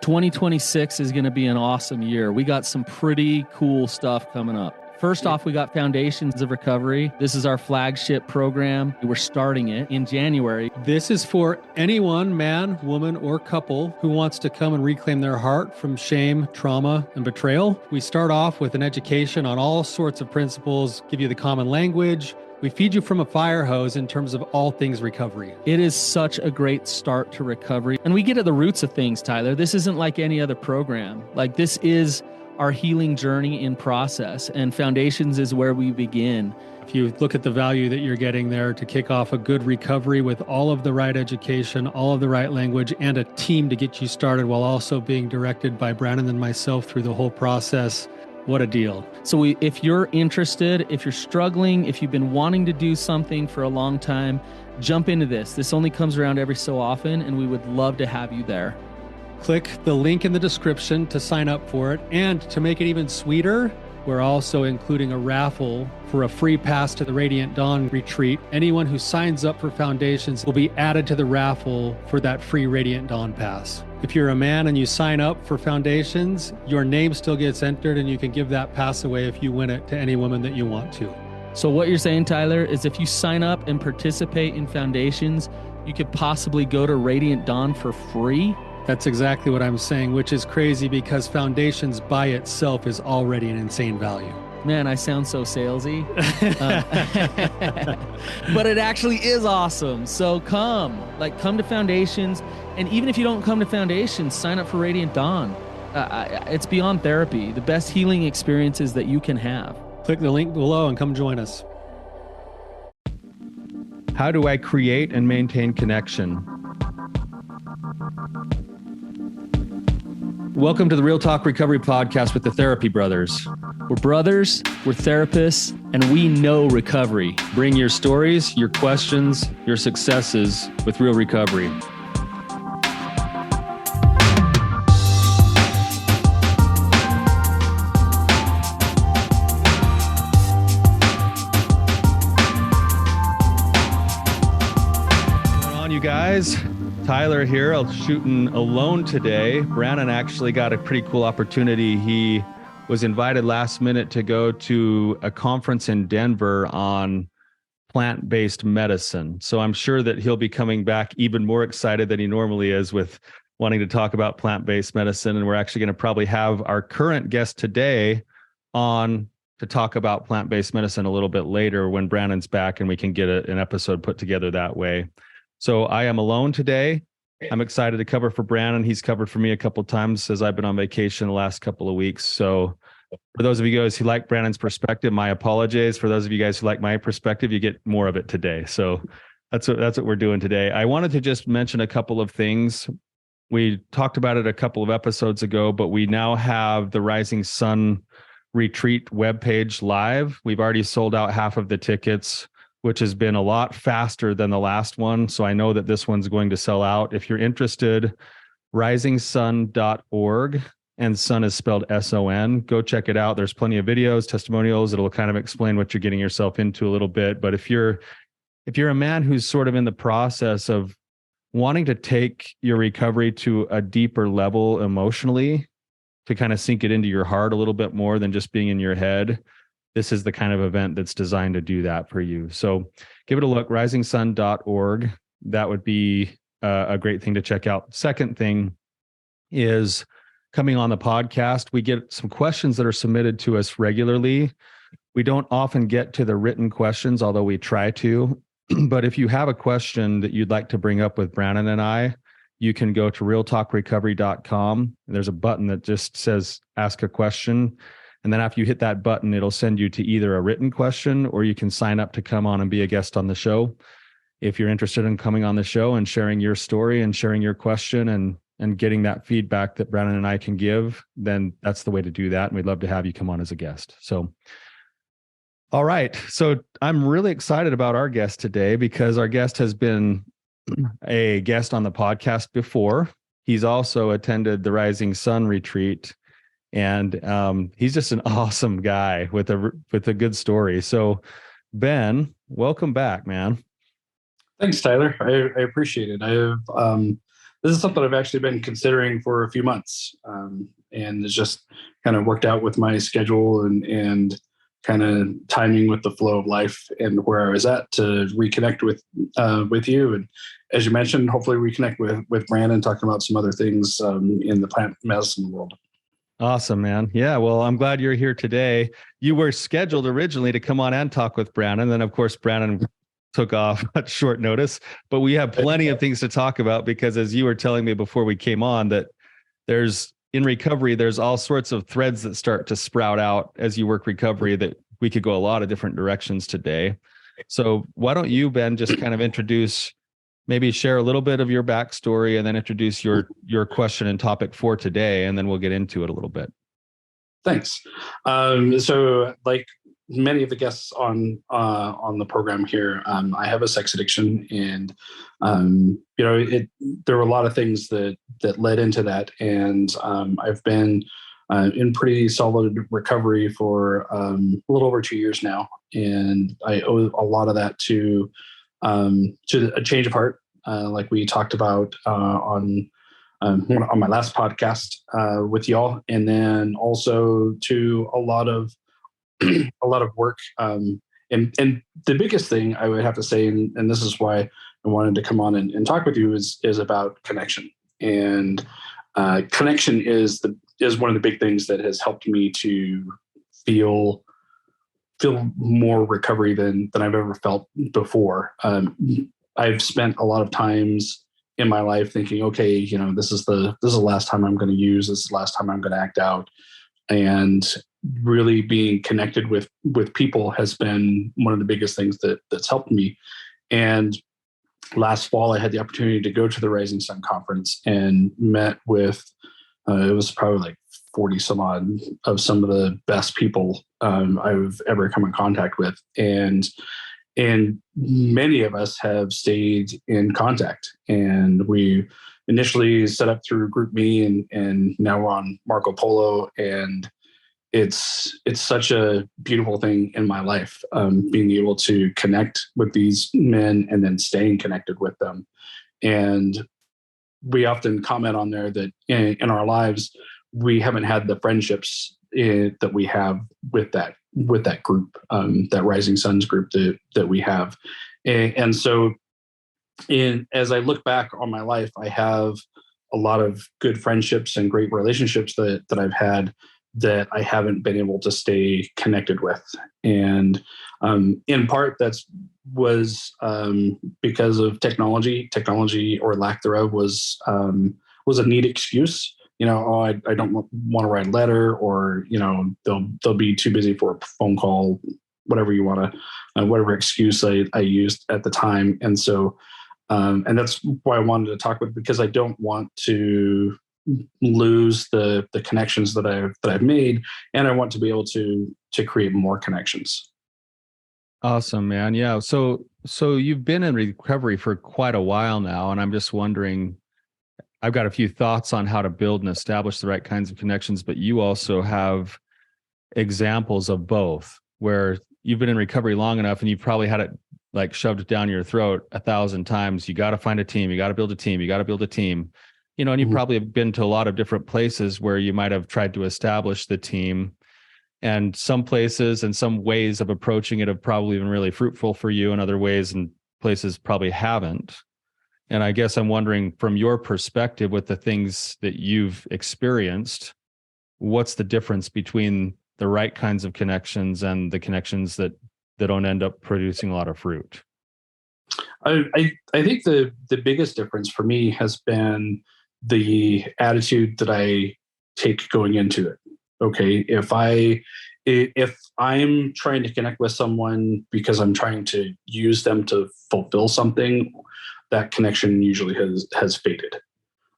2026 is going to be an awesome year. We got some pretty cool stuff coming up. First off, we got Foundations of Recovery. This is our flagship program. We're starting it in January. This is for anyone, man, woman, or couple who wants to come and reclaim their heart from shame, trauma, and betrayal. We start off with an education on all sorts of principles, give you the common language. We feed you from a fire hose in terms of all things recovery. It is such a great start to recovery. And we get at the roots of things, Tyler. This isn't like any other program. Like, this is our healing journey in process, and Foundations is where we begin. If you look at the value that you're getting there to kick off a good recovery with all of the right education, all of the right language, and a team to get you started while also being directed by Brannon and myself through the whole process, what a deal. So if you're interested, if you're struggling, if you've been wanting to do something for a long time, jump into this. This only comes around every so often, and we would love to have you there. Click the link in the description to sign up for it. And to make it even sweeter, we're also including a raffle for a free pass to the Radiant Dawn retreat. Anyone who signs up for Foundations will be added to the raffle for that free Radiant Dawn pass. If you're a man and you sign up for Foundations, your name still gets entered, and you can give that pass away if you win it to any woman that you want to. So what you're saying, Tyler, is if you sign up and participate in Foundations, you could possibly go to Radiant Dawn for free? That's exactly what I'm saying, which is crazy because Foundations by itself is already an insane value. Man, I sound so salesy. But it actually is awesome. So come to Foundations. And even if you don't come to Foundations, sign up for Radiant Dawn. It's beyond therapy, the best healing experiences that you can have. Click the link below and come join us. How do I create and maintain connection? Welcome to the Real Talk Recovery Podcast with the Therapy Brothers. We're brothers, we're therapists, and we know recovery. Bring your stories, your questions, your successes with real recovery. What's going on, you guys? Tyler here. I'm shooting alone today. Brannon actually got a pretty cool opportunity. He was invited last minute to go to a conference in Denver on plant-based medicine. So I'm sure that he'll be coming back even more excited than he normally is with wanting to talk about plant-based medicine. And we're actually going to probably have our current guest today on to talk about plant-based medicine a little bit later when Brannon's back and we can get an episode put together that way. So I am alone today. I'm excited to cover for Brannon. He's covered for me a couple of times as I've been on vacation the last couple of weeks. So for those of you guys who like Brannon's perspective, my apologies. For those of you guys who like my perspective, you get more of it today. So that's what we're doing today. I wanted to just mention a couple of things. We talked about it a couple of episodes ago, but we now have the Rising Sun Retreat webpage live. We've already sold out half of the tickets, which has been a lot faster than the last one. So I know that this one's going to sell out. If you're interested, risingsun.org, and sun is spelled S-O-N. Go check it out. There's plenty of videos, testimonials. It'll kind of explain what you're getting yourself into a little bit. But if you're a man who's sort of in the process of wanting to take your recovery to a deeper level emotionally, to kind of sink it into your heart a little bit more than just being in your head, this is the kind of event that's designed to do that for you. So give it a look, risingsun.org. That would be a great thing to check out. Second thing is coming on the podcast. We get some questions that are submitted to us regularly. We don't often get to the written questions, although we try to. But if you have a question that you'd like to bring up with Brannon and I, you can go to realtalkrecovery.com. There's a button that just says ask a question. And then after you hit that button, it'll send you to either a written question or you can sign up to come on and be a guest on the show. If you're interested in coming on the show and sharing your story and sharing your question and getting that feedback that Brannon and I can give, then that's the way to do that. And we'd love to have you come on as a guest. So, all right. So I'm really excited about our guest today because our guest has been a guest on the podcast before. He's also attended the Rising Sun retreat. And he's just an awesome guy with a good story. So, Ben, welcome back, man. Thanks, Tyler. I appreciate it. I have this is something I've actually been considering for a few months, and it's just kind of worked out with my schedule and kind of timing with the flow of life and where I was at to reconnect with you. And as you mentioned, hopefully reconnect with Brannon, talking about some other things in the plant medicine world. Awesome, man. Yeah. Well, I'm glad you're here today. You were scheduled originally to come on and talk with Brannon. Then, of course, Brannon took off at short notice, but we have plenty of things to talk about because, as you were telling me before we came on, that in recovery, there's all sorts of threads that start to sprout out as you work recovery that we could go a lot of different directions today. So why don't you, Ben, just kind of maybe share a little bit of your backstory and then introduce your question and topic for today, and then we'll get into it a little bit. Thanks. So like many of the guests on the program here, I have a sex addiction, and there were a lot of things that led into that, and I've been in pretty solid recovery for a little over 2 years now, and I owe a lot of that to a change of heart, like we talked about on my last podcast with y'all, and then also to a lot of work. And the biggest thing I would have to say, and this is why I wanted to come on and talk with you, is about connection. And connection is one of the big things that has helped me to feel more recovery than I've ever felt before. I've spent a lot of times in my life thinking, okay, this is the last time I'm going to use, this is the last time I'm going to act out. And really being connected with people has been one of the biggest things that's helped me. And last fall, I had the opportunity to go to the Rising Sun conference and met with, it was probably like 40 some odd of some of the best people I've ever come in contact with. And many of us have stayed in contact, and we initially set up through GroupMe, and now we're on Marco Polo, and it's such a beautiful thing in my life, being able to connect with these men and then staying connected with them. And we often comment on there that in our lives, we haven't had the friendships that we have with that group, that Rising Suns group that we have. And so as I look back on my life, I have a lot of good friendships and great relationships that I've had that I haven't been able to stay connected with. And in part, was because of technology or lack thereof was a neat excuse. I don't want to write a letter, or, they'll be too busy for a phone call, whatever you want to, whatever excuse I used at the time. And so, and that's why I wanted to talk with, because I don't want to lose the connections that I've made, and I want to be able to create more connections. Awesome, man. Yeah. So you've been in recovery for quite a while now, and I'm just wondering, I've got a few thoughts on how to build and establish the right kinds of connections, but you also have examples of both, where you've been in recovery long enough and you've probably had it like shoved down your throat 1,000 times. You got to find a team. You got to build a team. You got to build a team. And you probably have been to a lot of different places where you might have tried to establish the team, and some places and some ways of approaching it have probably been really fruitful for you, and other ways and places probably haven't. And I guess I'm wondering, from your perspective, with the things that you've experienced, what's the difference between the right kinds of connections and the connections that don't end up producing a lot of fruit? I think the biggest difference for me has been the attitude that I take going into it. Okay, if I'm trying to connect with someone because I'm trying to use them to fulfill something, that connection usually has faded.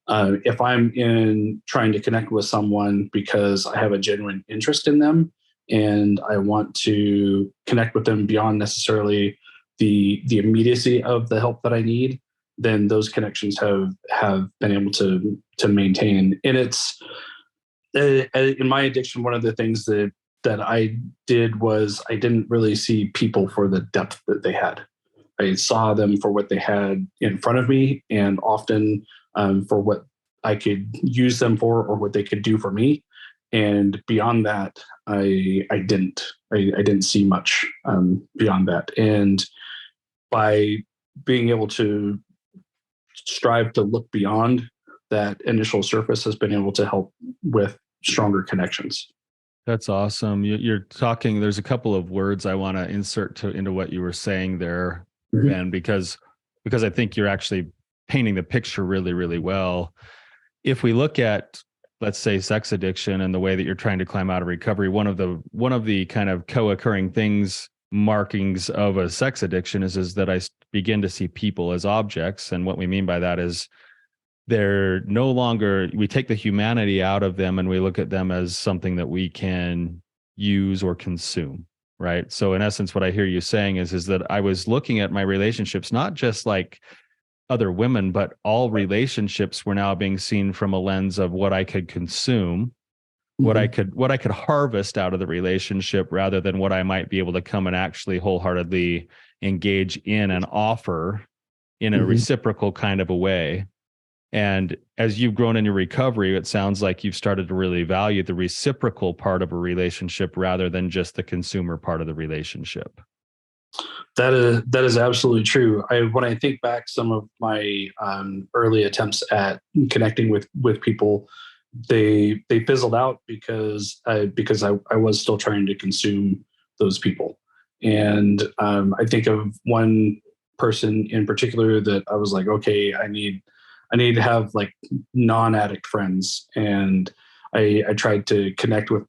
If I'm trying to connect with someone because I have a genuine interest in them and I want to connect with them beyond necessarily the immediacy of the help that I need, then those connections have been able to maintain. And it's in my addiction, one of the things that I did was I didn't really see people for the depth that they had. I saw them for what they had in front of me, and often for what I could use them for or what they could do for me. And beyond that, I didn't see much beyond that. And by being able to strive to look beyond that initial surface has been able to help with stronger connections. That's awesome. You're talking, there's a couple of words I want to insert into what you were saying there, Ben, because I think you're actually painting the picture really, really well. If we look at, let's say, sex addiction and the way that you're trying to climb out of recovery, one of the kind of co-occurring markings of a sex addiction is that I begin to see people as objects. And what we mean by that is they're no longer, we take the humanity out of them and we look at them as something that we can use or consume, right? So in essence, what I hear you saying is that I was looking at my relationships, not just like other women, but all relationships were now being seen from a lens of what I could consume, what I could harvest out of the relationship, rather than what I might be able to come and actually wholeheartedly engage in and offer in a reciprocal kind of a way. And as you've grown in your recovery, it sounds like you've started to really value the reciprocal part of a relationship rather than just the consumer part of the relationship. That is absolutely true. When I think back some of my early attempts at connecting with people, they fizzled out because I was still trying to consume those people. And I think of one person in particular that I was like, okay, I need to have like non-addict friends. And I tried to connect with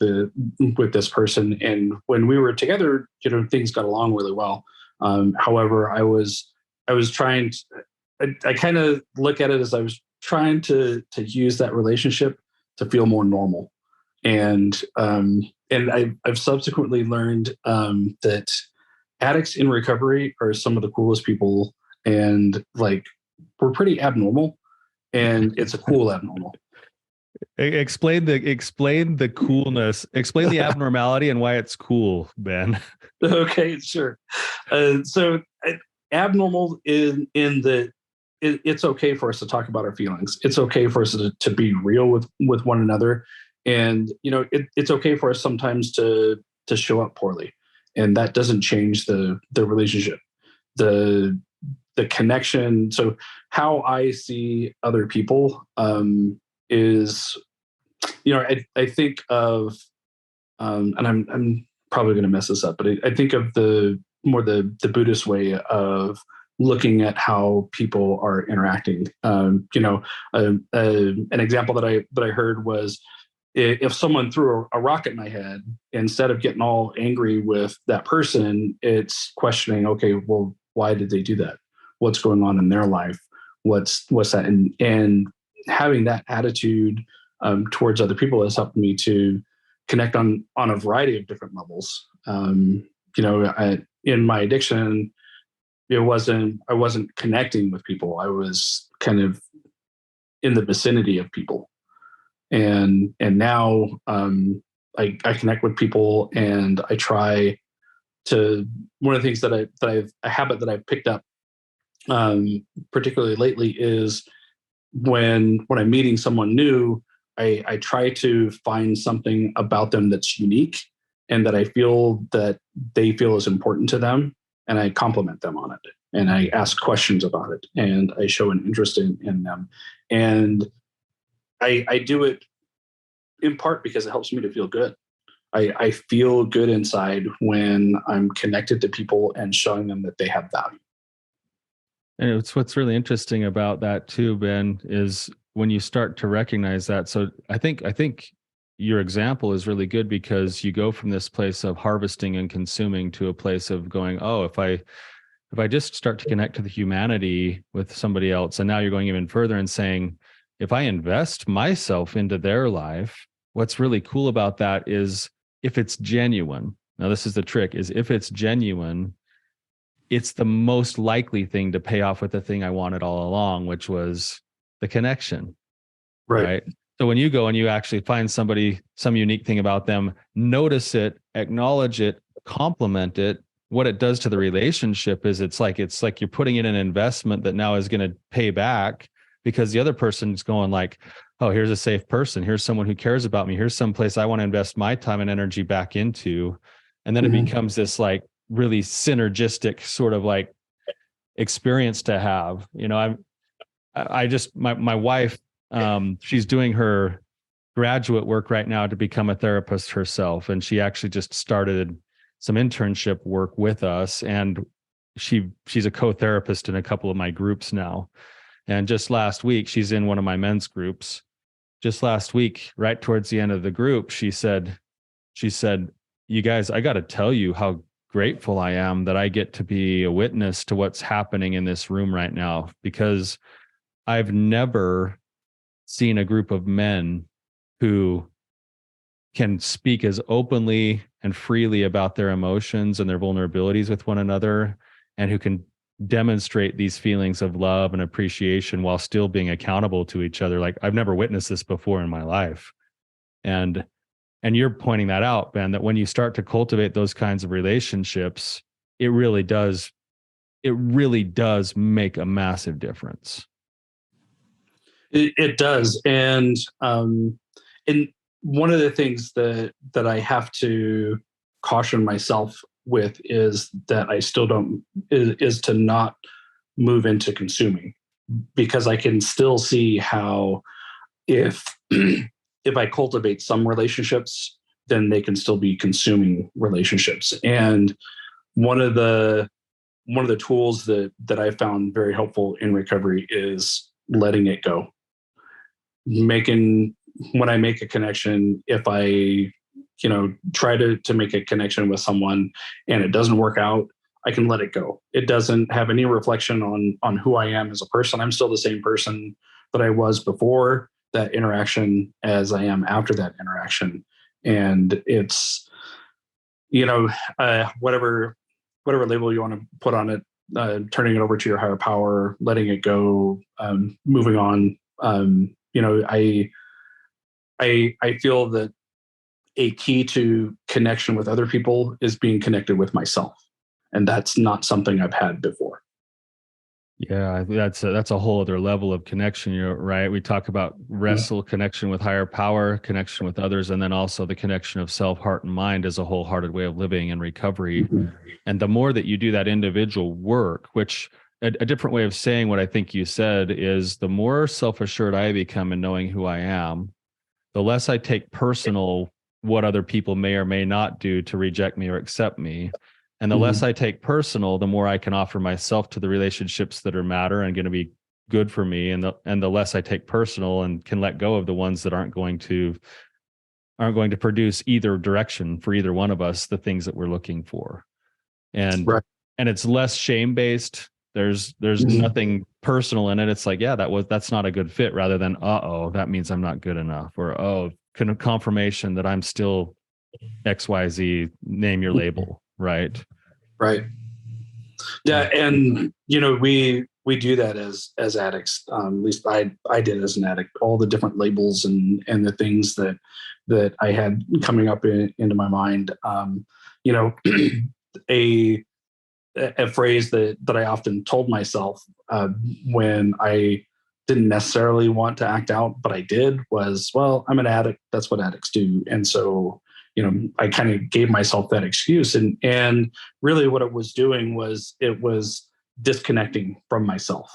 this person. And when we were together, things got along really well. However, I was trying to, I kind of look at it as I was trying to use that relationship to feel more normal. And I've subsequently learned that addicts in recovery are some of the coolest people, and like we're pretty abnormal, and it's a cool abnormal. Explain the coolness. Explain the abnormality and why it's cool, Ben. Okay, sure. So abnormal in that it's okay for us to talk about our feelings. It's okay for us to be real with one another, and it's okay for us sometimes to show up poorly, and that doesn't change the relationship, the connection. So how I see other people is, I think of, and I'm probably going to mess this up, but I think of the Buddhist way of looking at how people are interacting. An example that I heard was, if someone threw a rock at my head, instead of getting all angry with that person, it's questioning, okay, well, why did they do that? What's going on in their life? What's that? And having that attitude towards other people has helped me to connect on a variety of different levels. In my addiction, I wasn't connecting with people. I was kind of in the vicinity of people, and now I connect with people, and I try to. One of the things that a habit that I've picked up, particularly lately, is when I'm meeting someone new, I try to find something about them that's unique and that I feel that they feel is important to them, and I compliment them on it, and I ask questions about it, and I show an interest in them. And I do it in part because it helps me to feel good. I feel good inside when I'm connected to people and showing them that they have value. And it's what's really interesting about that too, Ben, is when you start to recognize that. So I think your example is really good, because you go from this place of harvesting and consuming to a place of going, oh, if I just start to connect to the humanity with somebody else, and now you're going even further and saying, if I invest myself into their life, what's really cool about that is if it's genuine. Now, this is the trick, is if it's genuine, it's the most likely thing to pay off with the thing I wanted all along, which was the connection. Right. So when you go and you actually find somebody, some unique thing about them, notice it, acknowledge it, compliment it, what it does to the relationship is it's like you're putting in an investment that now is going to pay back, because the other person's going like, oh, here's a safe person. Here's someone who cares about me. Here's some place I want to invest my time and energy back into. And then it becomes this like really synergistic sort of like experience to have. You know, I just, my wife, she's doing her graduate work right now to become a therapist herself. And she actually just started some internship work with us. And she's a co-therapist in a couple of my groups now. And just last week, she's in one of my men's groups. Just last week, right towards the end of the group, she said, you guys, I got to tell you how grateful I am that I get to be a witness to what's happening in this room right now, because I've never seen a group of men who can speak as openly and freely about their emotions and their vulnerabilities with one another, and who can demonstrate these feelings of love and appreciation while still being accountable to each other. Like, I've never witnessed this before in my life. And you're pointing that out, Ben, that when you start to cultivate those kinds of relationships, it really does make a massive difference. It does. And one of the things that I have to caution myself with is that I still don't, is to not move into consuming, because I can still see how if I cultivate some relationships, then they can still be consuming relationships. And one of the tools that I found very helpful in recovery is letting it go. When I make a connection, if I try to make a connection with someone and it doesn't work out, I can let it go. It doesn't have any reflection on who I am as a person. I'm still the same person that I was before that interaction as I am after that interaction. And it's, whatever label you want to put on it, turning it over to your higher power, letting it go, moving on. I feel that a key to connection with other people is being connected with myself. And that's not something I've had before. Yeah, that's a whole other level of connection. You're right. We talk about wrestle, connection with higher power, connection with others, and then also the connection of self, heart, and mind as a wholehearted way of living in recovery. Mm-hmm. And the more that you do that individual work, which a different way of saying what I think you said is, the more self-assured I become in knowing who I am, the less I take personal what other people may or may not do to reject me or accept me. And the less I take personal, the more I can offer myself to the relationships that are matter and going to be good for me. And the less I take personal and can let go of the ones that aren't going to produce either direction for either one of us, the things that we're looking for. And right. And it's less shame-based. There's nothing personal in it. It's like, yeah, that's not a good fit, rather than, that means I'm not good enough, or confirmation that I'm still XYZ, name your label. Right. Yeah. And, we do that as addicts. At least I did as an addict, all the different labels and the things that I had coming up into my mind. A phrase that I often told myself when I didn't necessarily want to act out, but I did, was, well, I'm an addict. That's what addicts do. And so, I kind of gave myself that excuse. And really what it was doing was, it was disconnecting from myself,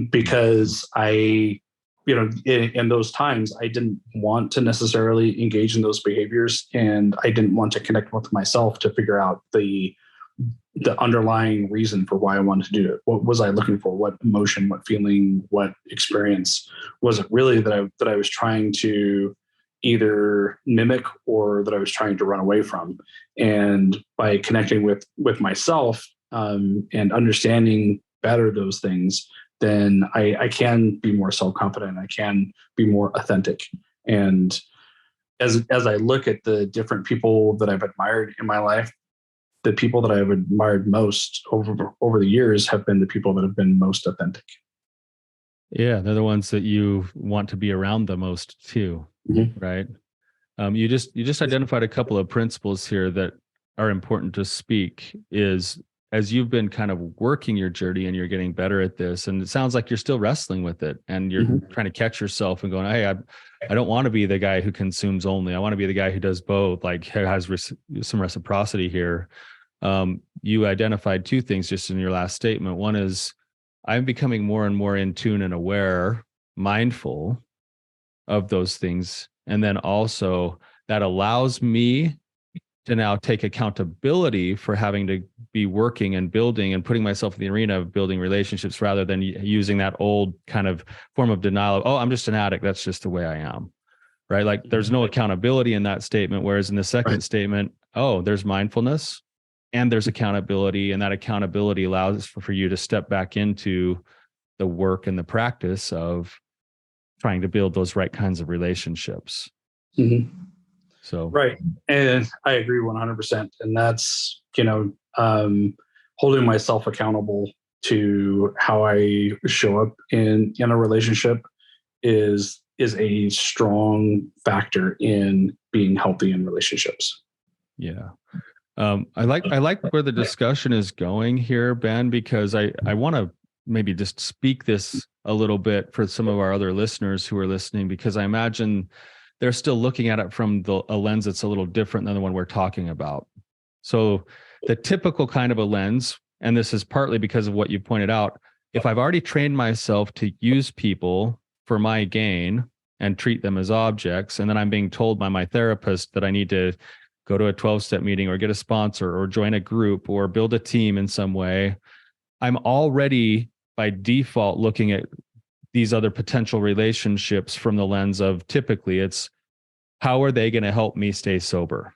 because I, in those times, I didn't want to necessarily engage in those behaviors. And I didn't want to connect with myself to figure out the underlying reason for why I wanted to do it. What was I looking for? What emotion, what feeling, what experience was it really that I was trying to either mimic or that I was trying to run away from? And by connecting with myself and understanding better those things, then I can be more self-confident. I can be more authentic. And as I look at the different people that I've admired in my life, the people that I've admired most over the years have been the people that have been most authentic. Yeah, they're the ones that you want to be around the most too, right? You just identified a couple of principles here that are important to speak. Is as you've been kind of working your journey and you're getting better at this, and it sounds like you're still wrestling with it and you're trying to catch yourself and going, hey, I don't want to be the guy who consumes only. I want to be the guy who does both, like has some reciprocity here. You identified two things just in your last statement. One is I'm becoming more and more in tune and aware, mindful of those things. And then also that allows me to now take accountability for having to be working and building and putting myself in the arena of building relationships rather than using that old kind of form of denial of, oh, I'm just an addict. That's just the way I am. Right. Like there's no accountability in that statement. Whereas in the second statement, oh, there's mindfulness and there's accountability. And that accountability allows for you to step back into the work and the practice of trying to build those right kinds of relationships. Mm-hmm. So, right. And I agree 100%. And that's, holding myself accountable to how I show up in a relationship is a strong factor in being healthy in relationships. Yeah. I like where the discussion is going here, Ben, because I want to maybe just speak this a little bit for some of our other listeners who are listening, because I imagine they're still looking at it from a lens that's a little different than the one we're talking about. So the typical kind of a lens, and this is partly because of what you pointed out, if I've already trained myself to use people for my gain and treat them as objects, and then I'm being told by my therapist that I need to go to a 12-step meeting or get a sponsor or join a group or build a team in some way, I'm already by default looking at these other potential relationships from the lens of typically it's how are they going to help me stay sober?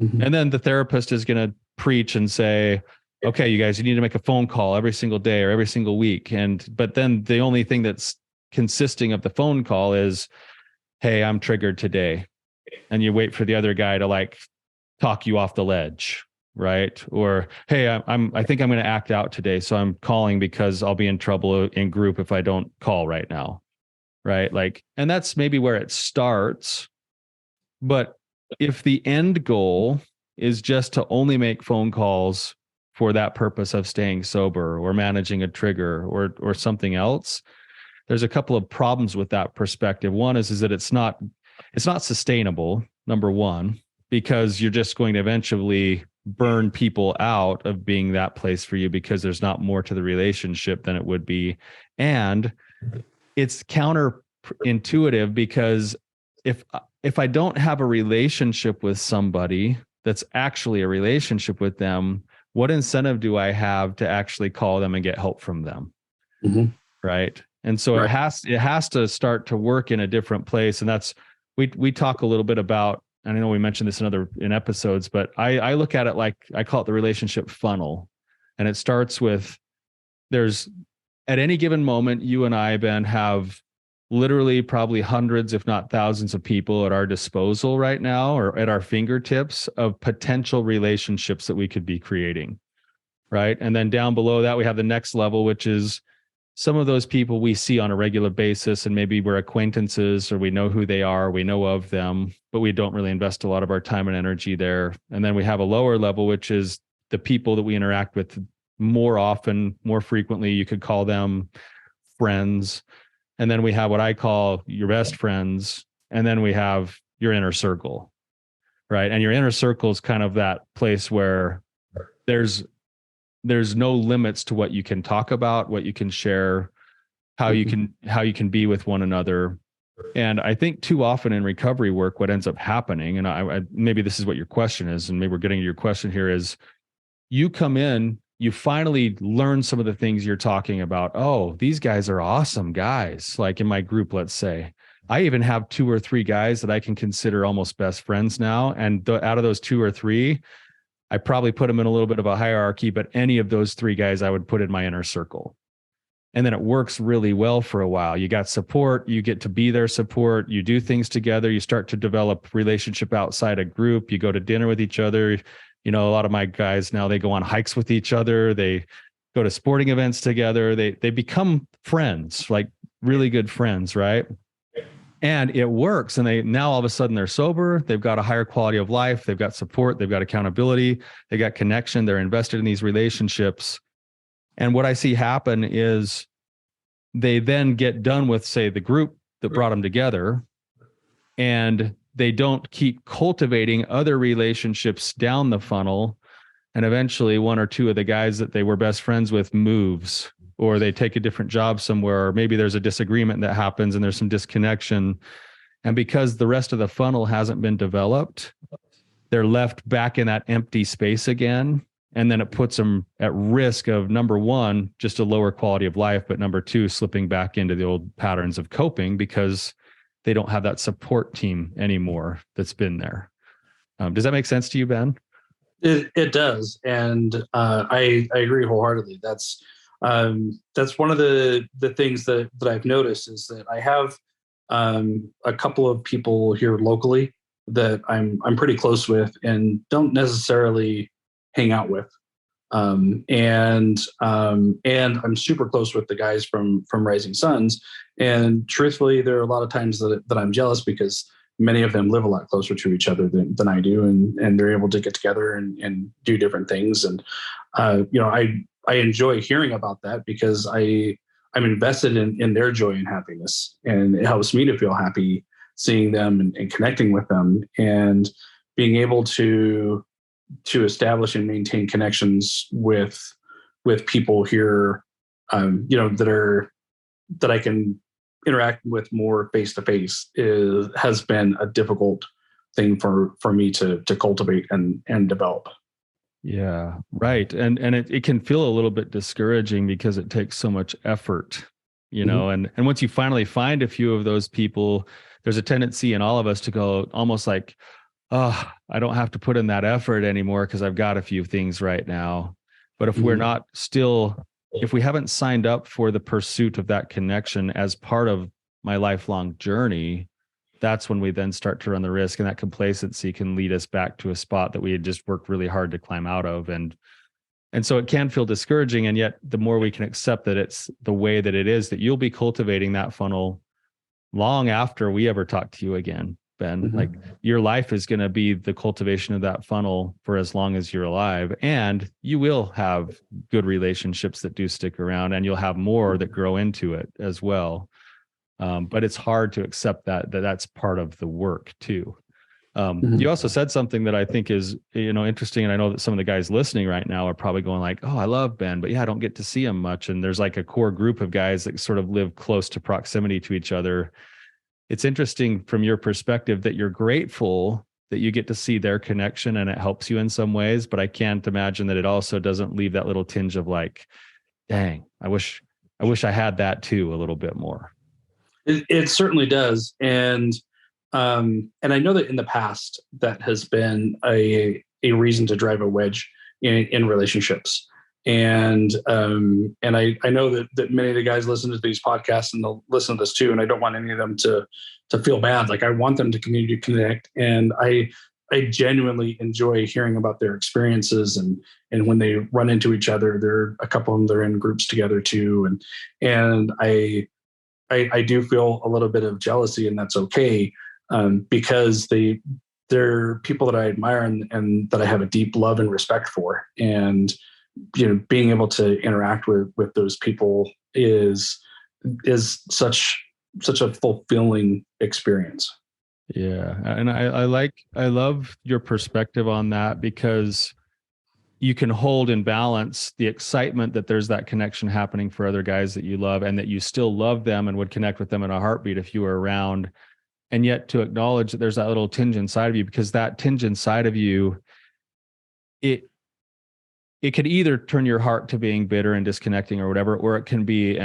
Mm-hmm. And then the therapist is going to preach and say, okay, you guys, you need to make a phone call every single day or every single week. But then the only thing that's consisting of the phone call is, hey, I'm triggered today. And you wait for the other guy to like talk you off the ledge. Right. Or, hey, I think I'm going to act out today. So I'm calling because I'll be in trouble in group if I don't call right now. Right. Like, and that's maybe where it starts. But if the end goal is just to only make phone calls for that purpose of staying sober or managing a trigger or something else, there's a couple of problems with that perspective. One is that it's not sustainable, number one, because you're just going to eventually burn people out of being that place for you because there's not more to the relationship than it would be. And it's counterintuitive because if I don't have a relationship with somebody that's actually a relationship with them, what incentive do I have to actually call them and get help from them? Mm-hmm. Right. And so it has to start to work in a different place. And that's, we talk a little bit about, and I know we mentioned this in episodes, but I look at it like, I call it the relationship funnel. And it starts with, there's at any given moment, you and I, Ben, have literally probably hundreds, if not thousands of people at our disposal right now, or at our fingertips of potential relationships that we could be creating. Right. And then down below that, we have the next level, which is some of those people we see on a regular basis, and maybe we're acquaintances or we know who they are, we know of them, but we don't really invest a lot of our time and energy there. And then we have a lower level, which is the people that we interact with more often, more frequently. You could call them friends. And then we have what I call your best friends. And then we have your inner circle, right? And your inner circle is kind of that place where there's no limits to what you can talk about, what you can share, how you can be with one another. And I think too often in recovery work, what ends up happening, and I maybe this is what your question is, and maybe we're getting to your question here, is you come in, you finally learn some of the things you're talking about. Oh, these guys are awesome guys. Like in my group, let's say, I even have 2 or 3 guys that I can consider almost best friends now. And out of those 2 or 3, I probably put them in a little bit of a hierarchy, but any of those 3 guys I would put in my inner circle. And then it works really well for a while. You got support, you get to be their support, you do things together, you start to develop relationship outside a group, you go to dinner with each other. You know, a lot of my guys now, they go on hikes with each other, they go to sporting events together, they become friends, like really good friends, right? And it works. And they now all of a sudden they're sober. They've got a higher quality of life. They've got support. They've got accountability. They got connection. They're invested in these relationships. And what I see happen is they then get done with, say, the group that brought them together, and they don't keep cultivating other relationships down the funnel. And eventually one or two of the guys that they were best friends with moves, or they take a different job somewhere, or maybe there's a disagreement that happens and there's some disconnection. And because the rest of the funnel hasn't been developed, they're left back in that empty space again. And then it puts them at risk of, number one, just a lower quality of life, but number two, slipping back into the old patterns of coping because they don't have that support team anymore that's been there. Does that make sense to you, Ben? It does. And I agree wholeheartedly. That's one of the things that I've noticed is that I have a couple of people here locally that I'm pretty close with and don't necessarily hang out with. And I'm super close with the guys from Rising Suns. And truthfully, there are a lot of times that I'm jealous because many of them live a lot closer to each other than I do. And they're able to get together and do different things. And, I enjoy hearing about that because I'm invested in their joy and happiness, and it helps me to feel happy seeing them and connecting with them and being able to establish and maintain connections with people here, that I can interact with more face to face has been a difficult thing for me to cultivate and develop. Yeah, right. And it can feel a little bit discouraging because it takes so much effort, and once you finally find a few of those people, there's a tendency in all of us to go almost like, oh, I don't have to put in that effort anymore because I've got a few things right now. But if we're not if we haven't signed up for the pursuit of that connection as part of my lifelong journey, that's when we then start to run the risk, and that complacency can lead us back to a spot that we had just worked really hard to climb out of. And so it can feel discouraging. And yet the more we can accept that it's the way that it is, that you'll be cultivating that funnel long after we ever talk to you again, Ben. Like your life is going to be the cultivation of that funnel for as long as you're alive. And you will have good relationships that do stick around, and you'll have more that grow into it as well. But it's hard to accept that's part of the work too. You also said something that I think is, interesting. And I know that some of the guys listening right now are probably going like, oh, I love Ben, but yeah, I don't get to see him much. And there's like a core group of guys that sort of live close to proximity to each other. It's interesting from your perspective that you're grateful that you get to see their connection and it helps you in some ways. But I can't imagine that it also doesn't leave that little tinge of like, dang, I wish I had that too a little bit more. It certainly does. And I know that in the past that has been a reason to drive a wedge in relationships. And I know that many of the guys listen to these podcasts and they'll listen to this too. And I don't want any of them to feel bad. Like I want them to continue to connect. And I genuinely enjoy hearing about their experiences and when they run into each other, a couple of them, they're in groups together too. And I do feel a little bit of jealousy, and that's okay. Because they're people that I admire and that I have a deep love and respect for. And, being able to interact with those people is such a fulfilling experience. Yeah. And I love your perspective on that, because you can hold in balance the excitement that there's that connection happening for other guys that you love, and that you still love them and would connect with them in a heartbeat if you were around. And yet to acknowledge that there's that little tinge inside of you, because that tinge inside of you, it could either turn your heart to being bitter and disconnecting or whatever, or it can be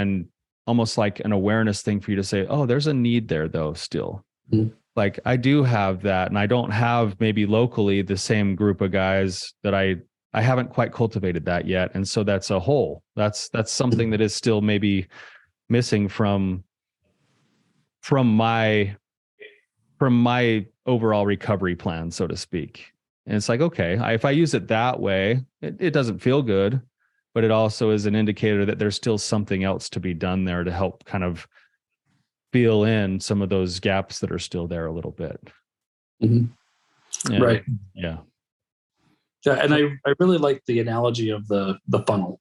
almost like an awareness thing for you to say, oh, there's a need there though still. Mm-hmm. Like I do have that, and I don't have maybe locally the same group of guys that I haven't quite cultivated that yet. And so that's a hole. That's something that is still maybe missing from my overall recovery plan, so to speak. And it's like, okay, if I use it that way, it doesn't feel good, but it also is an indicator that there's still something else to be done there to help kind of fill in some of those gaps that are still there a little bit. Mm-hmm. Right. Yeah. Yeah. And I really like the analogy of the funnel,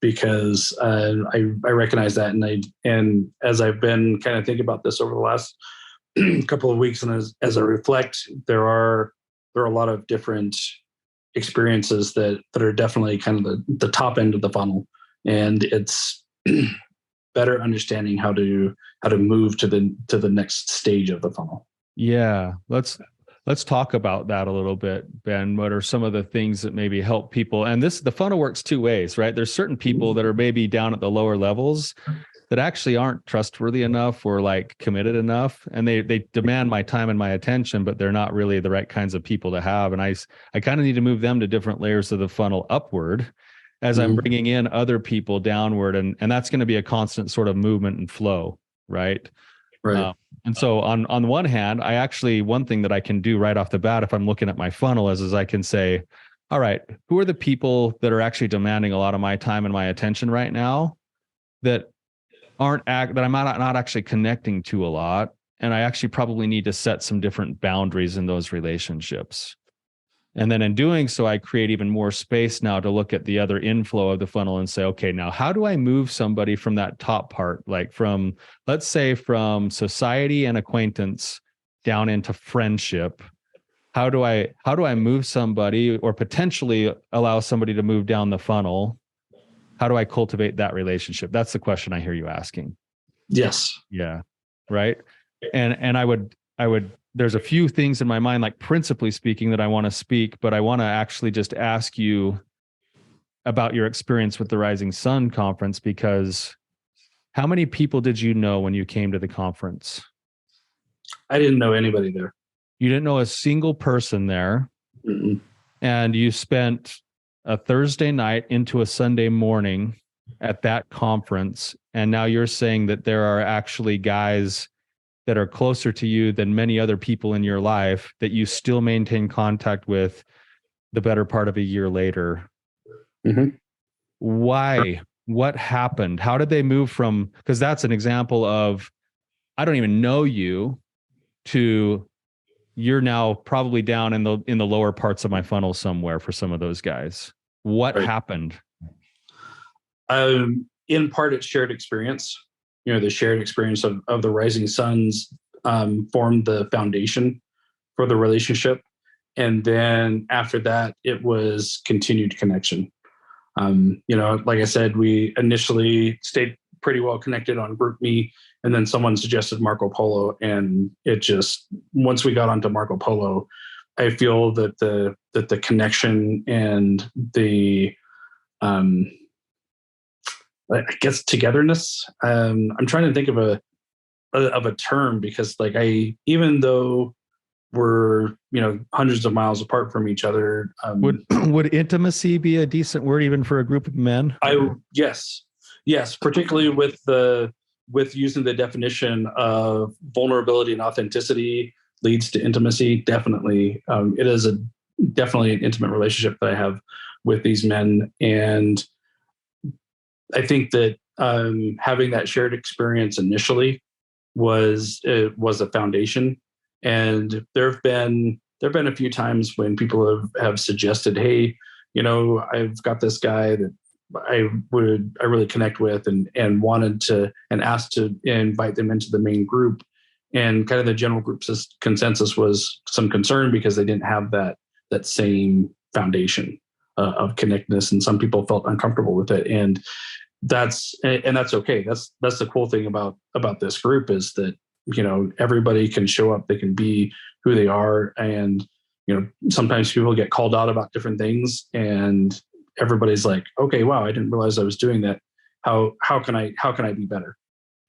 because I recognize that. And as I've been kind of thinking about this over the last couple of weeks, and as I reflect, there are a lot of different experiences that are definitely kind of the top end of the funnel. And it's better understanding how to move to the next stage of the funnel. Yeah. Let's talk about that a little bit, Ben. What are some of the things that maybe help people? And the funnel works two ways, right? There's certain people that are maybe down at the lower levels that actually aren't trustworthy enough or like committed enough. And they demand my time and my attention, but they're not really the right kinds of people to have. And I kind of need to move them to different layers of the funnel upward as I'm bringing in other people downward. And that's going to be a constant sort of movement and flow, right? Right. And so on one hand, one thing that I can do right off the bat, if I'm looking at my funnel is I can say, all right, who are the people that are actually demanding a lot of my time and my attention right now that I'm not actually connecting to a lot. And I actually probably need to set some different boundaries in those relationships. And then in doing so, I create even more space now to look at the other inflow of the funnel and say, okay, now how do I move somebody from that top part, like let's say from society and acquaintance down into friendship? How do I move somebody or potentially allow somebody to move down the funnel? How do I cultivate that relationship? That's the question I hear you asking. Yes. Yeah. Right. And I would, there's a few things in my mind, like principally speaking, that I want to speak, but I want to actually just ask you about your experience with the Rising Sun conference, because how many people did you know when you came to the conference? I didn't know anybody there. You didn't know a single person there. Mm-mm. And you spent a Thursday night into a Sunday morning at that conference. And now you're saying that there are actually guys that are closer to you than many other people in your life that you still maintain contact with the better part of a year later. Mm-hmm. Why? What happened? How did they move from, because that's an example of, I don't even know you, to you're now probably down in the lower parts of my funnel somewhere for some of those guys. What happened? In part, it's shared experience. The shared experience of the Rising Suns formed the foundation for the relationship. And then after that, it was continued connection. Like I said, we initially stayed pretty well connected on GroupMe, and then someone suggested Marco Polo. And it just, once we got onto Marco Polo, I feel that the connection and the, I guess, togetherness. I'm trying to think of a term, because even though we're hundreds of miles apart from each other, would intimacy be a decent word even for a group of men? Yes, particularly with using the definition of vulnerability and authenticity leads to intimacy. Definitely, it is definitely an intimate relationship that I have with these men. And I think that having that shared experience initially was a foundation. And there have been a few times when people have suggested, hey, I've got this guy that I really connect with, and wanted to, and asked to invite them into the main group. And kind of the general group's consensus was some concern because they didn't have that same foundation of connectedness, and some people felt uncomfortable with it. And that's okay. That's the cool thing about this group, is that everybody can show up, they can be who they are. And sometimes people get called out about different things, and everybody's like, okay, wow, I didn't realize I was doing that. How can I be better?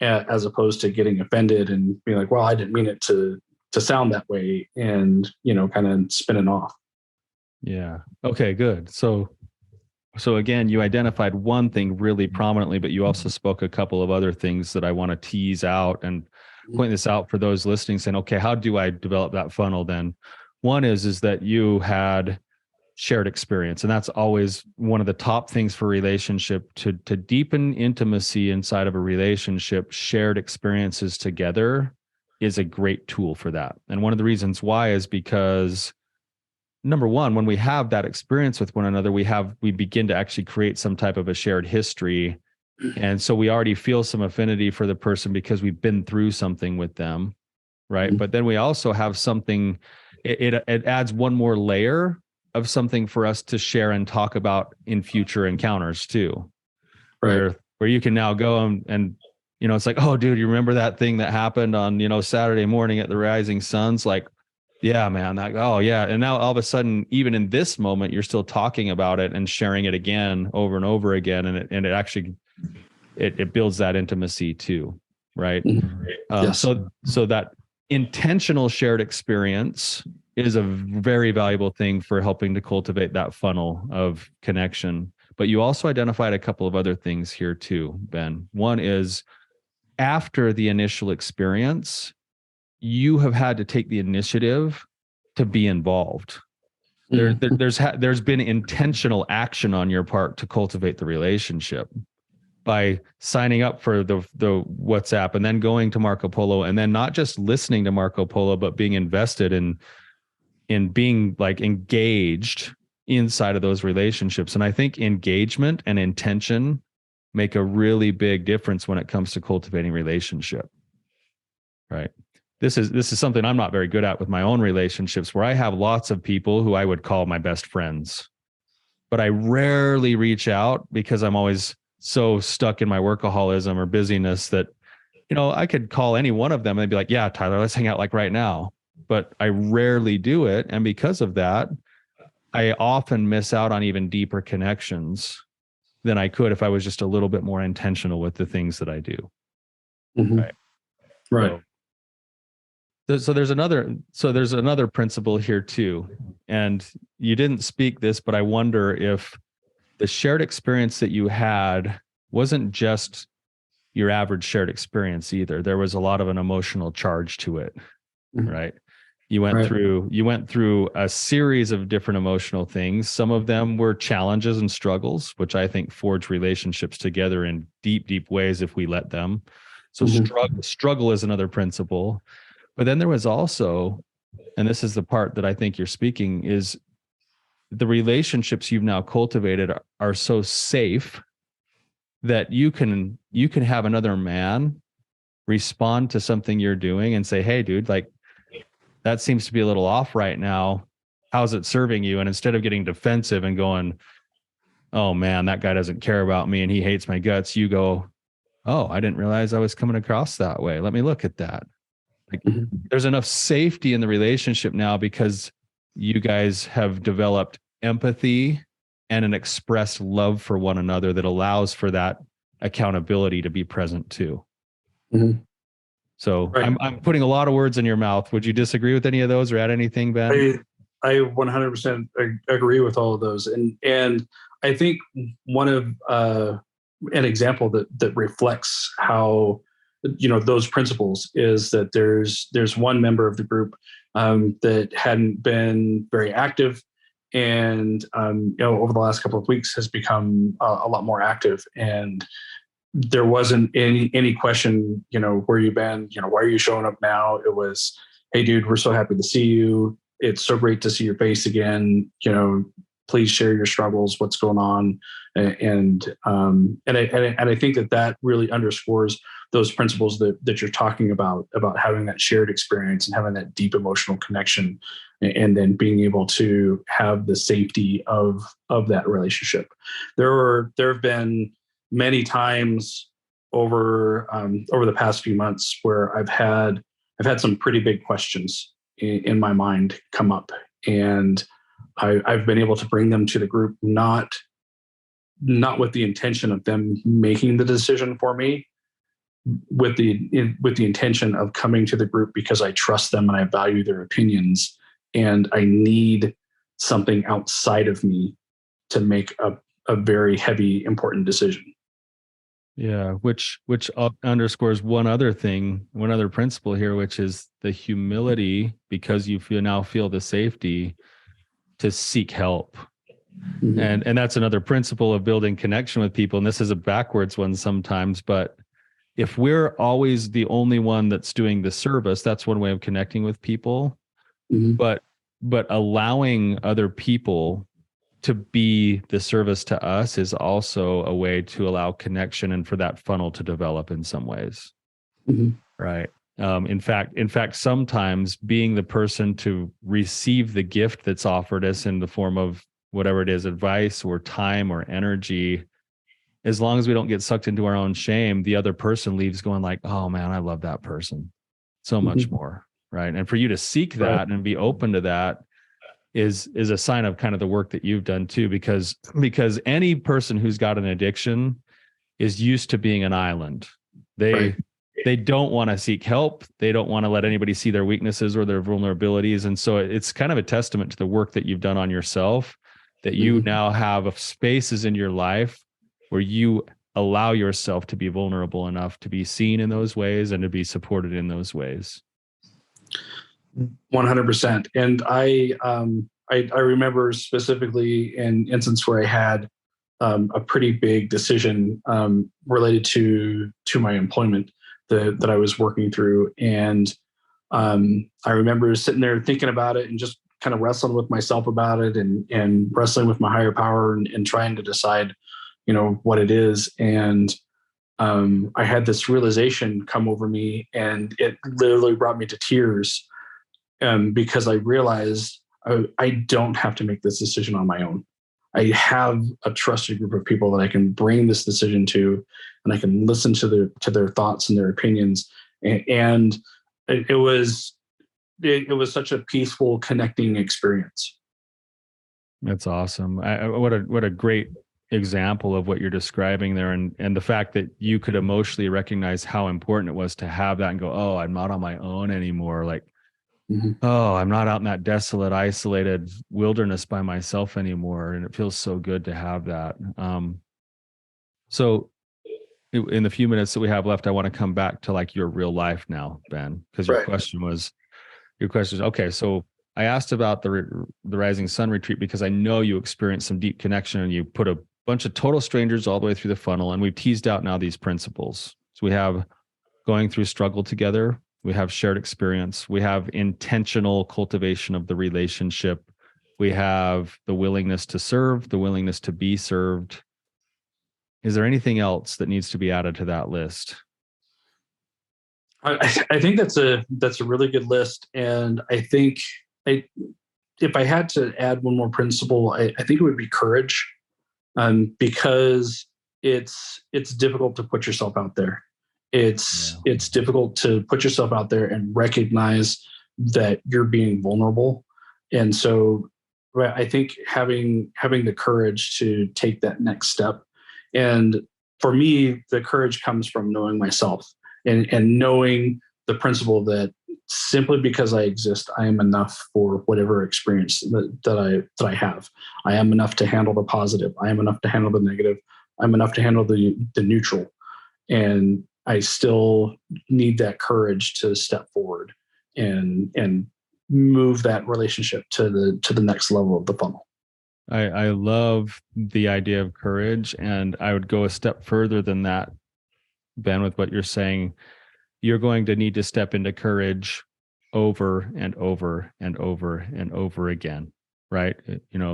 As opposed to getting offended and being like, well, I didn't mean it to sound that way, and kind of spinning off. Yeah. Okay, good. So again, you identified one thing really prominently, but you also spoke a couple of other things that I want to tease out and point this out for those listening, saying, okay, how do I develop that funnel then? One is that you had shared experience. And that's always one of the top things for relationship, to deepen intimacy inside of a relationship. Shared experiences together is a great tool for that. And one of the reasons why is because, number one, when we have that experience with one another, we begin to actually create some type of a shared history. And so we already feel some affinity for the person because we've been through something with them, right? But then we also have something, it adds one more layer of something for us to share and talk about in future encounters too. Right. Where you can now go and it's like, oh dude, you remember that thing that happened on, Saturday morning at the Rising Suns? Like, yeah, man, oh yeah. And now all of a sudden, even in this moment, you're still talking about it and sharing it again over and over again. And it actually, it builds that intimacy too. Right. Yes. So that intentional shared experience is a very valuable thing for helping to cultivate that funnel of connection. But you also identified a couple of other things here too, Ben. One is, after the initial experience, you have had to take the initiative to be involved. There's been intentional action on your part to cultivate the relationship by signing up for the WhatsApp and then going to Marco Polo, and then not just listening to Marco Polo, but being invested in being like engaged inside of those relationships. And I think engagement and intention make a really big difference when it comes to cultivating relationship. Right. This is something I'm not very good at with my own relationships, where I have lots of people who I would call my best friends, but I rarely reach out because I'm always so stuck in my workaholism or busyness that, I could call any one of them and they'd be like, yeah, Tyler, let's hang out like right now. But I rarely do it. And because of that, I often miss out on even deeper connections than I could if I was just a little bit more intentional with the things that I do. Mm-hmm. Right. So there's another principle here too. And you didn't speak this, but I wonder if the shared experience that you had wasn't just your average shared experience either. There was a lot of an emotional charge to it, right? You went through a series of different emotional things. Some of them were challenges and struggles, which I think forge relationships together in deep, deep ways if we let them. So struggle is another principle. But then there was also, and this is the part that I think you're speaking, is the relationships you've now cultivated are so safe that you can have another man respond to something you're doing and say, hey, dude, like, that seems to be a little off right now. How's it serving you? And instead of getting defensive and going, oh man, that guy doesn't care about me and he hates my guts, you go, oh, I didn't realize I was coming across that way. Let me look at that. Like, there's enough safety in the relationship now because you guys have developed empathy and an expressed love for one another that allows for that accountability to be present too. Mm-hmm. So I'm putting a lot of words in your mouth. Would you disagree with any of those or add anything, Ben? I 100% agree with all of those. And I think one of an example that reflects how, those principles is that there's one member of the group that hadn't been very active, and over the last couple of weeks has become a lot more active. And there wasn't any question, where you been, why are you showing up now? It was, hey dude, we're so happy to see you. It's so great to see your face again. Please share your struggles, what's going on. And I think that really underscores those principles that you're talking about having that shared experience and having that deep emotional connection, and then being able to have the safety of that relationship. There have been many times over the past few months where I've had some pretty big questions in my mind come up, and I've been able to bring them to the group, not with the intention of them making the decision for me, with the intention of coming to the group because I trust them and I value their opinions, and I need something outside of me to make a very heavy, important decision. Yeah, which underscores one other principle here, which is the humility, because you now feel the safety to seek help And that's another principle of building connection with people. And this is a backwards one sometimes, but if we're always the only one that's doing the service, that's one way of connecting with people. But allowing other people to be the service to us is also a way to allow connection and for that funnel to develop in some ways. Right. In fact, sometimes being the person to receive the gift that's offered us in the form of whatever it is, advice or time or energy, as long as we don't get sucked into our own shame, the other person leaves going like, oh man, I love that person so much more. Right. And for you to seek that and be open to that is a sign of kind of the work that you've done too, because any person who's got an addiction is used to being an island. They don't want to seek help. They don't want to let anybody see their weaknesses or their vulnerabilities. And so it's kind of a testament to the work that you've done on yourself, that you now have spaces in your life where you allow yourself to be vulnerable enough to be seen in those ways and to be supported in those ways. 100%. And I remember specifically an instance where I had a pretty big decision related to my employment that I was working through. And I remember sitting there thinking about it and just kind of wrestling with myself about it and wrestling with my higher power and trying to decide, what it is. And I had this realization come over me, and it literally brought me to tears because I realized I don't have to make this decision on my own. I have a trusted group of people that I can bring this decision to, and I can listen to their thoughts and their opinions. And it was such a peaceful, connecting experience. That's awesome. What a great example of what you're describing there, and the fact that you could emotionally recognize how important it was to have that and go, oh, I'm not on my own anymore. Like, oh, I'm not out in that desolate, isolated wilderness by myself anymore. And it feels so good to have that. So in the few minutes that we have left, I want to come back to like your real life now, Ben, because your question was, okay, so I asked about the Rising Sun retreat because I know you experienced some deep connection and you put a bunch of total strangers all the way through the funnel. And we've teased out now these principles. So we have going through struggle together. We have shared experience. We have intentional cultivation of the relationship. We have the willingness to serve, the willingness to be served. Is there anything else that needs to be added to that list? I think that's a really good list. And I think if I had to add one more principle, I think it would be courage, because it's difficult to put yourself out there. It's difficult to put yourself out there and recognize that you're being vulnerable. And so I think having the courage to take that next step. And for me, the courage comes from knowing myself and knowing the principle that simply because I exist, I am enough for whatever experience that I have. I am enough to handle the positive. I am enough to handle the negative. I'm enough to handle the neutral. And I still need that courage to step forward and move that relationship to the next level of the funnel. I love the idea of courage, and I would go a step further than that, Ben, with what you're saying. You're going to need to step into courage over and over and over and over again, right?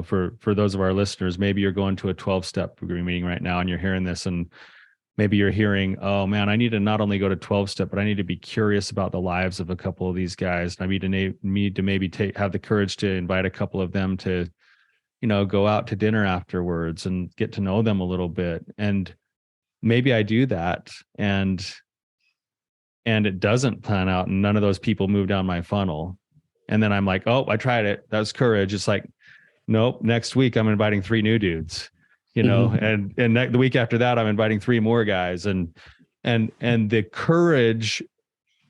For those of our listeners, maybe you're going to a 12-step meeting right now and you're hearing this, and maybe you're hearing, oh man, I need to not only go to 12-step, but I need to be curious about the lives of a couple of these guys. And I need to maybe have the courage to invite a couple of them to, go out to dinner afterwards and get to know them a little bit. And maybe I do that and it doesn't plan out, and none of those people move down my funnel. And then I'm like, oh, I tried it. That was courage. It's like, nope, next week I'm inviting 3 new dudes. And the week after that, I'm inviting 3 more guys, and the courage,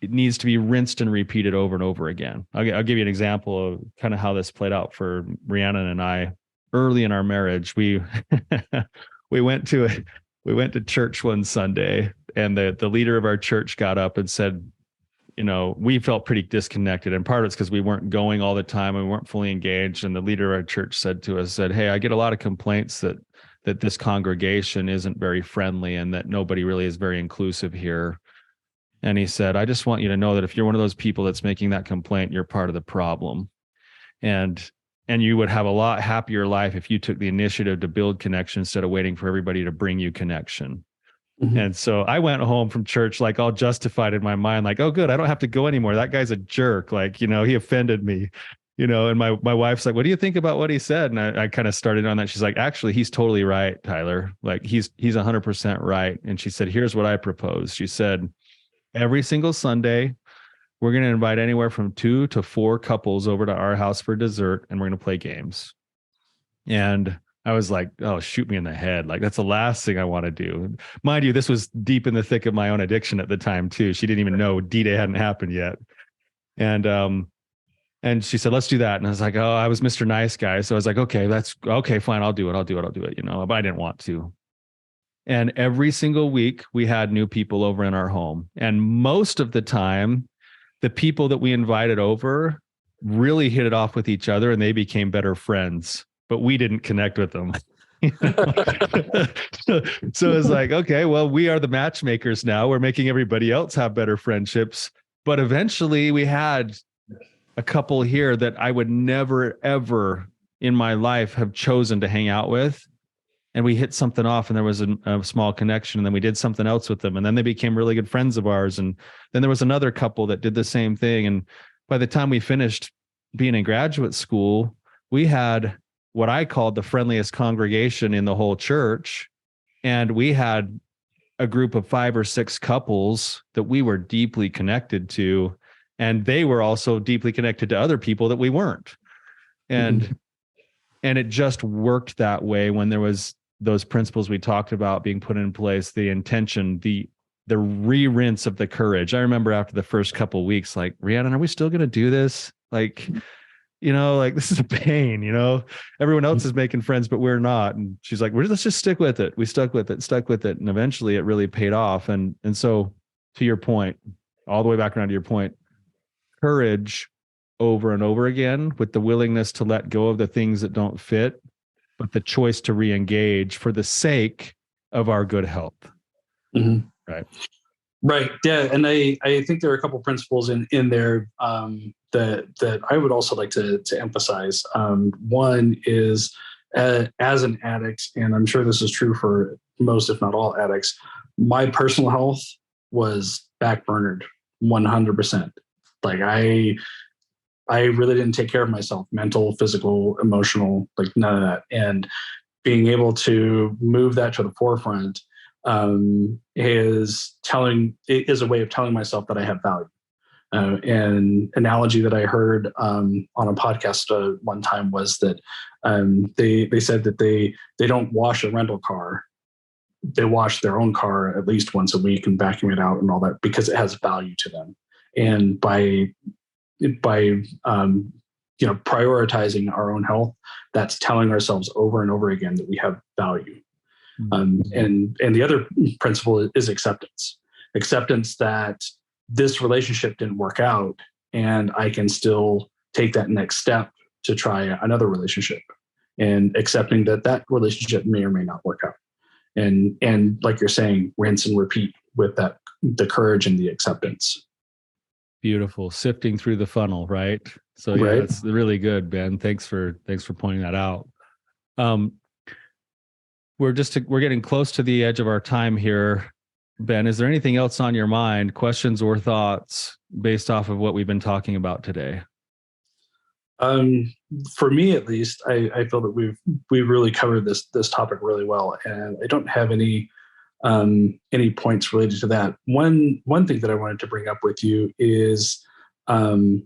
it needs to be rinsed and repeated over and over again. I'll give you an example of kind of how this played out for Rhiannon and I early in our marriage. We went to church one Sunday, and the leader of our church got up and said, we felt pretty disconnected, and part of it's because we weren't going all the time and we weren't fully engaged. And the leader of our church said, hey, I get a lot of complaints that this congregation isn't very friendly and that nobody really is very inclusive here. And he said, I just want you to know that if you're one of those people that's making that complaint, you're part of the problem. And you would have a lot happier life if you took the initiative to build connection instead of waiting for everybody to bring you connection. Mm-hmm. And so I went home from church, like all justified in my mind, like, oh, good, I don't have to go anymore. That guy's a jerk. Like, he offended me, and my wife's like, what do you think about what he said? And I kind of started on that. She's like, actually, he's totally right, Tyler. Like he's 100% right. And she said, here's what I propose. She said, every single Sunday, we're going to invite anywhere from 2 to 4 couples over to our house for dessert, and we're going to play games. And I was like, oh, shoot me in the head. Like, that's the last thing I want to do. Mind you, this was deep in the thick of my own addiction at the time, too. She didn't even know D-Day hadn't happened yet. And she said, let's do that. And I was like, oh, I was Mr. Nice Guy. So I was like, okay, fine. I'll do it. But I didn't want to. And every single week we had new people over in our home. And most of the time, the people that we invited over really hit it off with each other and they became better friends, but we didn't connect with them. So it's like, okay, well, we are the matchmakers now. We're making everybody else have better friendships. But eventually we had a couple here that I would never, ever in my life have chosen to hang out with. And we hit something off and there was a small connection, and then we did something else with them. And then they became really good friends of ours. And then there was another couple that did the same thing. And by the time we finished being in graduate school, we had what I called the friendliest congregation in the whole church. And we had a group of 5 or 6 couples that we were deeply connected to. And they were also deeply connected to other people that we weren't. And it just worked that way when there was those principles we talked about being put in place, the intention, the re-rinse of the courage. I remember after the first couple of weeks, like, Rhiannon, are we still going to do this? Like, this is a pain, everyone else is making friends, but we're not. And she's like, let's just stick with it. We stuck with it. And eventually it really paid off. And so to your point, all the way back around to your point, courage over and over again, with the willingness to let go of the things that don't fit, but the choice to re-engage for the sake of our good health. Mm-hmm. Right. Yeah. And I think there are a couple principles in there that I would also like to emphasize. One is, as an addict, and I'm sure this is true for most, if not all addicts, my personal health was backburnered 100%. Like I really didn't take care of myself, mental, physical, emotional, like none of that. And being able to move that to the forefront is a way of telling myself that I have value. An analogy that I heard on a podcast one time was that they said that they don't wash a rental car. They wash their own car at least once a week and vacuum it out and all that, because it has value to them. And by prioritizing our own health, that's telling ourselves over and over again that we have value. And the other principle is acceptance that this relationship didn't work out, and I can still take that next step to try another relationship, and accepting that relationship may or may not work out. And like you're saying, rinse and repeat with that, the courage and the acceptance. Beautiful. Sifting through the funnel, right? So yeah, right. That's really good, Ben. Thanks for pointing that out. We're getting close to the edge of our time here. Ben, is there anything else on your mind, questions or thoughts based off of what we've been talking about today? For me, at least, I feel that we've really covered this topic really well, and I don't have any points related to that. One thing that I wanted to bring up with you is I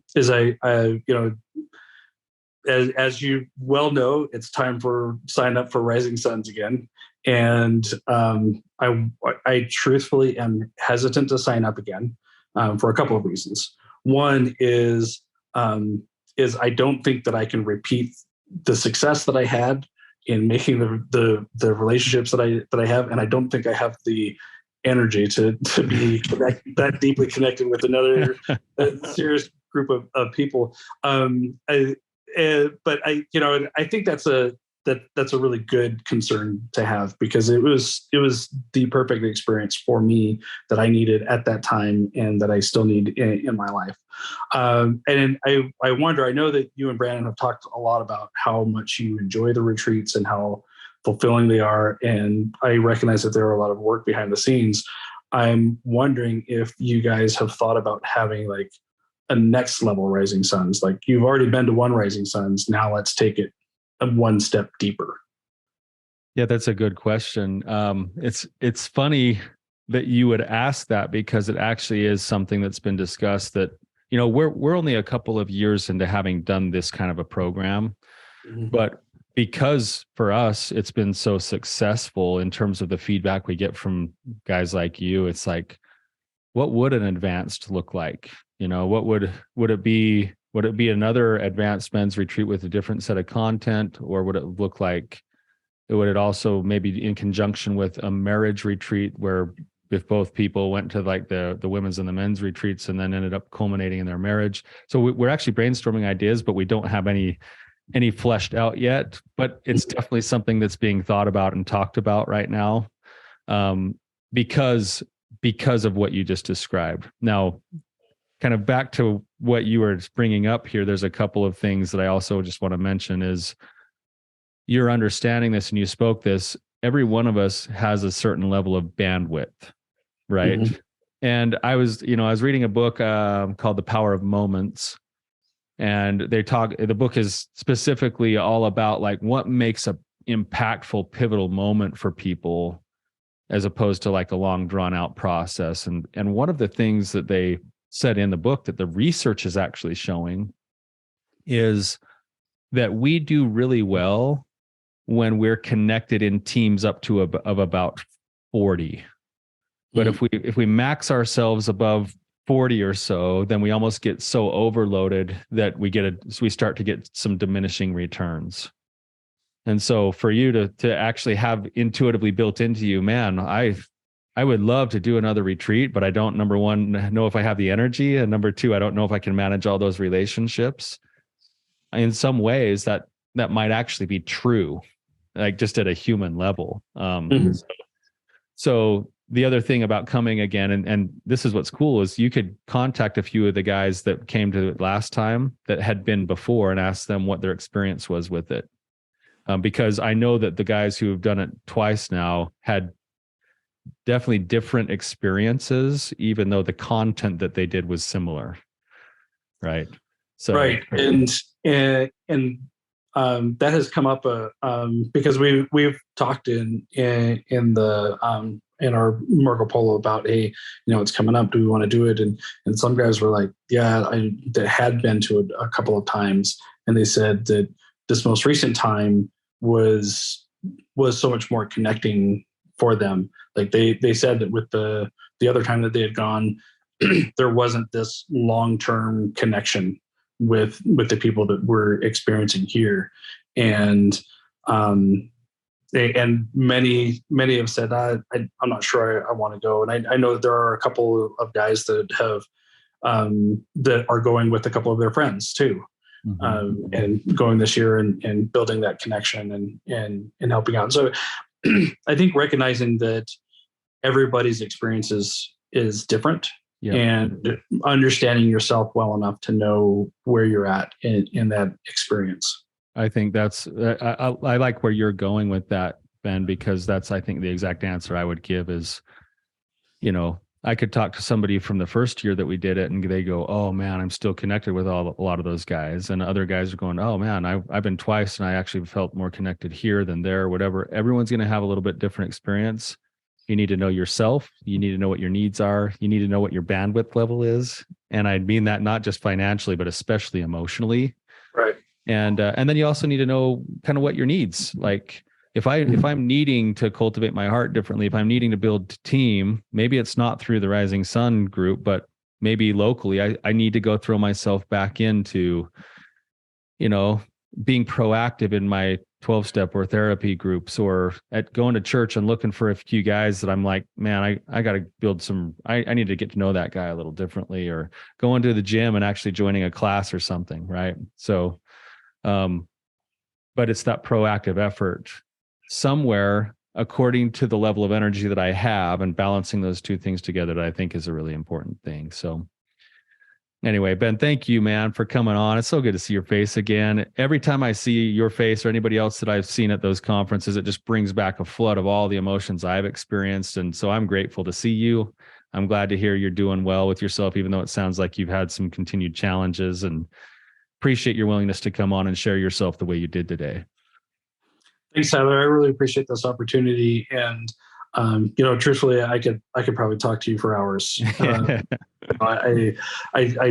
as you well know, it's time for sign up for Rising Suns again, and I truthfully am hesitant to sign up again for a couple of reasons. One is I don't think that I can repeat the success that I had in making the relationships that I have, and I don't think I have the energy to be that deeply connected with another serious group of people. But I think that's a really good concern to have, because it was the perfect experience for me that I needed at that time and that I still need in my life. And I wonder, I know that you and Brandon have talked a lot about how much you enjoy the retreats and how fulfilling they are. And I recognize that there are a lot of work behind the scenes. I'm wondering if you guys have thought about having like a next level Rising Suns. Like, you've already been to one Rising Suns, now let's take it one step deeper. Yeah, that's a good question. It's funny that you would ask that, because it actually is something that's been discussed, that, we're only a couple of years into having done this kind of a program, but because for us it's been so successful in terms of the feedback we get from guys like you, it's like, what would an advanced look like? What would it be? Would it be another advanced men's retreat with a different set of content, or would it look like, would it also maybe in conjunction with a marriage retreat, where if both people went to like the women's and the men's retreats and then ended up culminating in their marriage? So we're actually brainstorming ideas, but we don't have any fleshed out yet, but it's definitely something that's being thought about and talked about right now, because of what you just described. Now, kind of back to what you were bringing up here, there's a couple of things that I also just want to mention. Is you're understanding this, and you spoke this, every one of us has a certain level of bandwidth, right? Mm-hmm. And I was reading a book called The Power of Moments, and the book is specifically all about like what makes a impactful, pivotal moment for people, as opposed to like a long drawn out process. And one of the things that they said in the book that the research is actually showing is that we do really well when we're connected in teams up to of about 40. But if we max ourselves above 40 or so, then we almost get so overloaded that we start to get some diminishing returns. And so for you to actually have intuitively built into you, man, I would love to do another retreat, but I don't, number one, know if I have the energy, and number two, I don't know if I can manage all those relationships. In some ways that might actually be true, like just at a human level. So the other thing about coming again, and this is what's cool, is you could contact a few of the guys that came to it last time that had been before and ask them what their experience was with it. Because I know that the guys who have done it twice now had definitely different experiences, even though the content that they did was similar. Right. So, right. And that has come up because we've talked in our Marco Polo about, hey, it's coming up. Do we want to do it? And some guys were like, yeah, that had been to it a couple of times, and they said that this most recent time was so much more connecting for them. Like they said that with the other time that they had gone, there wasn't this long-term connection with the people that we're experiencing here. And many have said, I'm not sure I want to go. And I know that there are a couple of guys that have that are going with a couple of their friends too. And going this year and building that connection and helping out. So I think recognizing that everybody's experience is different, and understanding yourself well enough to know where you're at in that experience. I think that's, I like where you're going with that, Ben, because that's, I think, the exact answer I would give is, I could talk to somebody from the first year that we did it and they go, oh man, I'm still connected with a lot of those guys. And other guys are going, oh man, I've been twice and I actually felt more connected here than there, whatever. Everyone's going to have a little bit different experience. You need to know yourself. You need to know what your needs are. You need to know what your bandwidth level is. And I mean that not just financially, but especially emotionally. Right. And then you also need to know kind of what your needs, like, if I'm needing to cultivate my heart differently, if I'm needing to build team, maybe it's not through the Rising Sun group, but maybe locally, I need to go throw myself back into, being proactive in my 12-step or therapy groups, or at going to church and looking for a few guys that I'm like, man, I got to build some, I need to get to know that guy a little differently, or going to the gym and actually joining a class or something. Right. So, but it's that proactive effort somewhere according to the level of energy that I have, and balancing those two things together that I think is a really important thing. So anyway, Ben, thank you, man, for coming on. It's so good to see your face again. Every time I see your face or anybody else that I've seen at those conferences, it just brings back a flood of all the emotions I've experienced. And so I'm grateful to see you. I'm glad to hear you're doing well with yourself, even though it sounds like you've had some continued challenges, and appreciate your willingness to come on and share yourself the way you did today. Thanks, Tyler. I really appreciate this opportunity. And, truthfully, I could probably talk to you for hours. I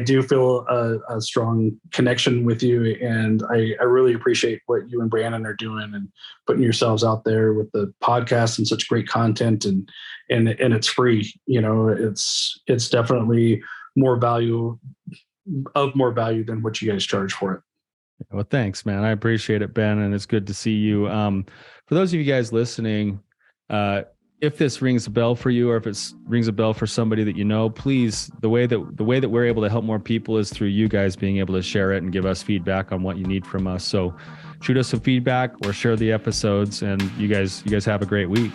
do feel a strong connection with you, and I really appreciate what you and Brannon are doing and putting yourselves out there with the podcast and such great content, and it's free. It's definitely more value than what you guys charge for it. Well, thanks, man. I appreciate it, Ben, and it's good to see you. For those of you guys listening, if this rings a bell for you, or if it rings a bell for somebody that you know, please, the way that we're able to help more people is through you guys being able to share it and give us feedback on what you need from us. So shoot us some feedback or share the episodes, and you guys have a great week.